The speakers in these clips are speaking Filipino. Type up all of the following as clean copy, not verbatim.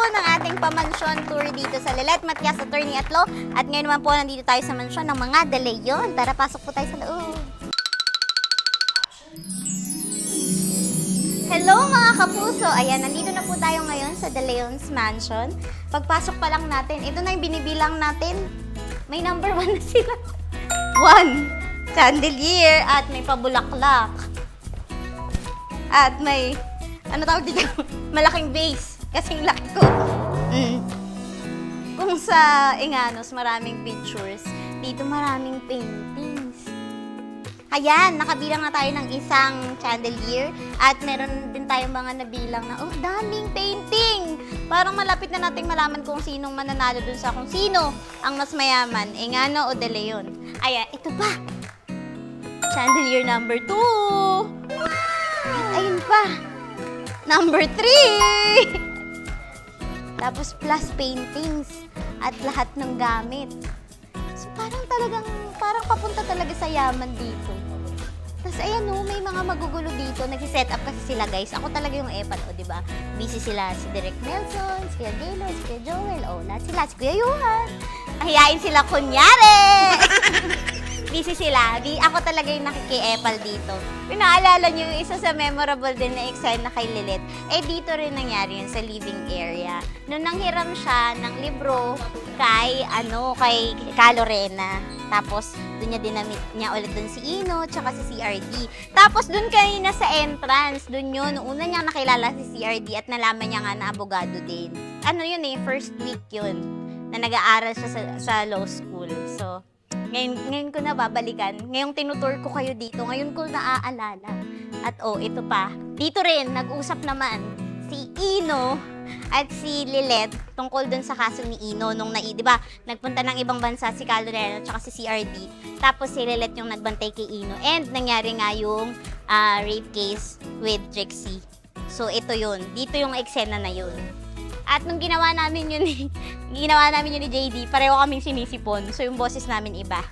ng ating pamansyon tour dito sa Lilet Matias Attorney Atlo. At ngayon naman po nandito tayo sa mansyon ng mga De Leon. Tara, pasok po tayo sa loob. Hello mga kapuso! Ayan, nandito na po tayo ngayon sa De Leon's Mansion. Pagpasok pa lang natin, ito na yung binibilang natin. May number 1 na sila. 1, chandelier, at may pabulaklak. At may, ano tawag dito? Malaking vase. Kasing laki ko. Kung sa Enganos, maraming pictures. Dito maraming paintings. Ayan, nakabilang na tayo ng isang chandelier. At meron din tayong mga nabilang na, oh, daming painting! Parang malapit na nating malaman kung sinong mananalo dun sa kung sino ang mas mayaman, Engano o De Leon. Ayan, ito pa! Chandelier number 2! At ayun pa! Number 3! Tapos plus paintings at lahat ng gamit. So parang papunta talaga sa yaman dito. Tapos ayan o, may mga magugulo dito. Nag-set up kasi sila guys. Ako talaga yung epal o, diba? Busy sila si Direk Nelson, si Kuya Gaylor, si Kuya Joel. O, lahat sila. Si Kuya Yuhan. Ahiyain sila kunyari! Busy sila. Ako talaga yung nakiki-epal dito. Yung naalala nyo yung isa sa memorable din na eksena kay Lilet, eh dito rin nangyari yun sa living area. Noong nanghiram siya ng libro kay Lorena. Tapos, doon niya dinamit niya ulit doon si Ino, tsaka si CRD. Tapos, doon kanina sa entrance, doon yun, una niya nakilala si CRD at nalaman niya nga na abogado din. Ano yun first week yun, na nag-aaral siya sa law school. So, ngayon ko na babalikan. Ngayong tinutour ko kayo dito, ngayon ko naaalala. At ito pa. Dito rin, nag-usap naman si Ino at si Lilet tungkol dun sa kaso ni Ino nung di ba, nagpunta ng ibang bansa si Caloreno at si CRD. Tapos si Lilet yung nagbantay kay Ino. And nangyari nga yung rape case with Trixie. So ito yun. Dito yung eksena na yun. At nung ginawa namin yun ni JD, pareho kaming sinisipon. So yung boses namin iba.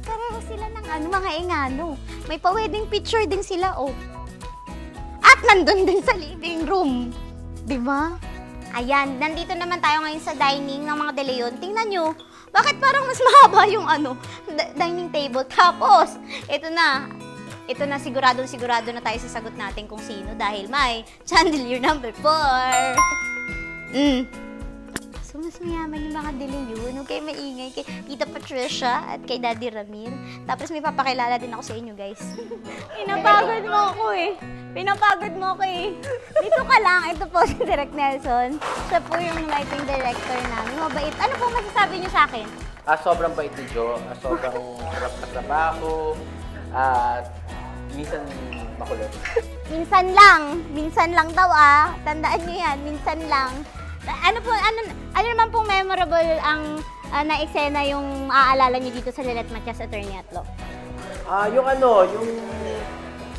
Pareho sila ng mga Engano. May pa-wedding picture din sila, oh. At nandun din sa living room. Diba? Ayan, nandito naman tayo ngayon sa dining ng mga De Leon. Tingnan nyo, bakit parang mas mahaba yung dining table? Tapos, ito na, sigurado na tayo sa sagot natin kung sino dahil may chandelier number 4. So, mas mayaman yung mga De Leon. Huwag kayo maingay kay Tita Patricia at kay Daddy Ramil. Tapos may papakilala din ako sa inyo, guys. Pinapagod mo ako eh. Dito ka lang. Ito po si Direk Nelson. Siya po yung lighting director namin. Mabait. Ano po masasabi niyo sa akin? Sobrang bait ni Jo. Sobrang sarap na trabaho. At minsan makulit. Minsan lang daw Tandaan niyo yan, minsan lang. Ano naman pong memorable ang na-eksena yung aalala niyo dito sa Lilet Matias Attorney Atlo? Yung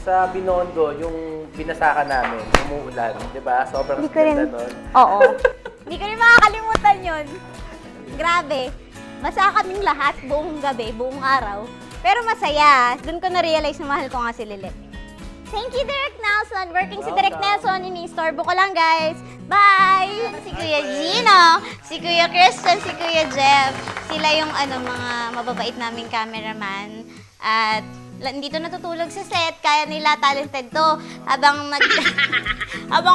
sa Binondo, yung binasakan namin, umuulan, di ba? Sobrang ganda nun. Oo. Hindi ko rin makakalimutan yun. Grabe. Basa kaming lahat, buong gabi, buong araw. Pero masaya. Doon ko na-realize na mahal ko nga si Lilet. Thank you, Direk Nelson. Working si Direk Nelson. Ini-istorbo ko lang, guys. Bye! Si Kuya Gino, si Kuya Christian, si Kuya Jeff. Sila yung mga mababait naming cameraman. At dito natutulog sa set. Kaya nila, talented to. Habang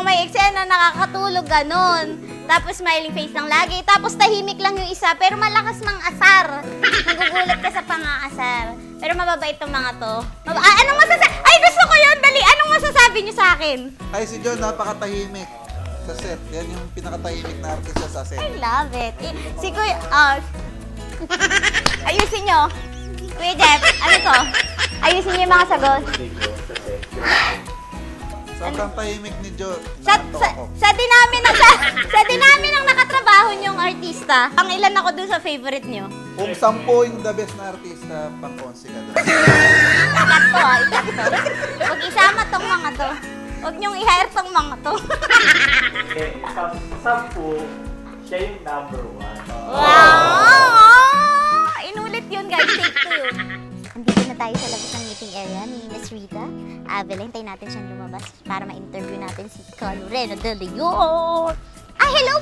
may eksena, nakakatulog, ganun. Tapos smiling face lang lagi. Tapos tahimik lang yung isa. Pero malakas mang asar. Nagugulat ka sa pang-aasar. Pero mababait tong mga to. Anong masasabi? Ay, gusto ko yun! Dali! Anong masasabi niyo sa akin? Ay, si John, napakatahimik sa set. Yan yung pinakatahimik na artista sa set. I love it. Si Kuya... ayusin nyo. Kuya Jeff, ano to? Ayusin niyo yung mga sagot. Sobrang tahimik ni John. Sa dinami ng nakatrabaho niyong artista, ang ilan ako dun sa favorite niyo? Kung 10 yung the best na artista, pang-konsi ka doon. Ikat to. Huwag isama tong mga to. Huwag niyong i-hire tong mga to. Sampu, siya yung number 1. Wow! Inulit yun, guys. Take 2 yun. Andito na tayo sa labas ng meeting area ni Miss Rita. Hintayin natin siyang lumabas para ma-interview natin si Caloreno De Leon. Hello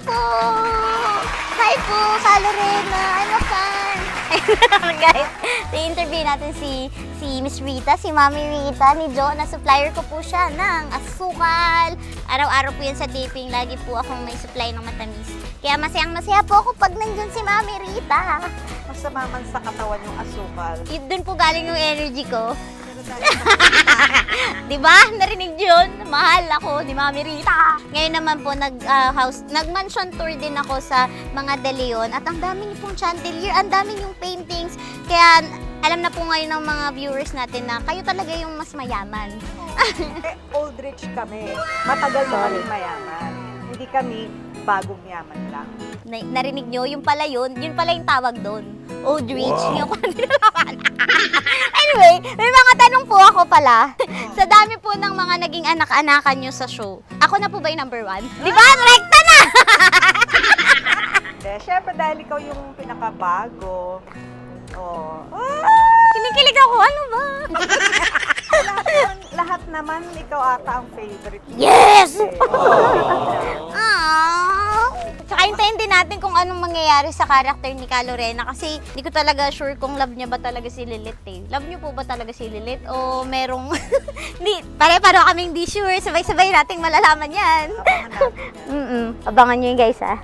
po, Kalorena. I'm a fan. Guys, i-interview natin si Miss Rita, si Mami Rita ni Jo, na supplier ko po siya ng asukal. Araw-araw po yan sa taping, lagi po akong may supply ng matamis. Kaya masayang-masaya po ako pag nandun si Mami Rita. Masama man sa katawan yung asukal. Doon po galing yung energy ko. Diba? Narinig yun? Mahal ako ni Mami Rita. Ngayon naman po, nag-mansion tour din ako sa mga De Leon. At ang dami niyo pong chandelier, ang dami yung paintings. Kaya alam na po ngayon ng mga viewers natin na kayo talaga yung mas mayaman. Old rich kami. Matagal na kami mayaman. Hindi kami bagong yaman lang. Narinig nyo? Yung pala yun yung tawag doon. Old rich. Yung Anyway, may mga tanong po ako pala. Sa dami po ng mga naging anak-anakan nyo sa show, ako na po ba yung number 1? Di ba? Rekta na! Siyempre dahil ikaw yung pinakabago. Oh. Kinikilig ako. Ano ba? Lahat naman, ikaw ata ang favorite. Yes! Oh. Tsaka hintayin din natin kung anong mangyayari sa karakter ni Kalorena kasi hindi ko talaga sure kung love niya ba talaga si Lilith eh. Love niyo po ba talaga si Lilith o merong... Hindi, pare-paro kaming di sure. Sabay-sabay nating malalaman yan. Abangan natin. Abangan nyo yun guys ah.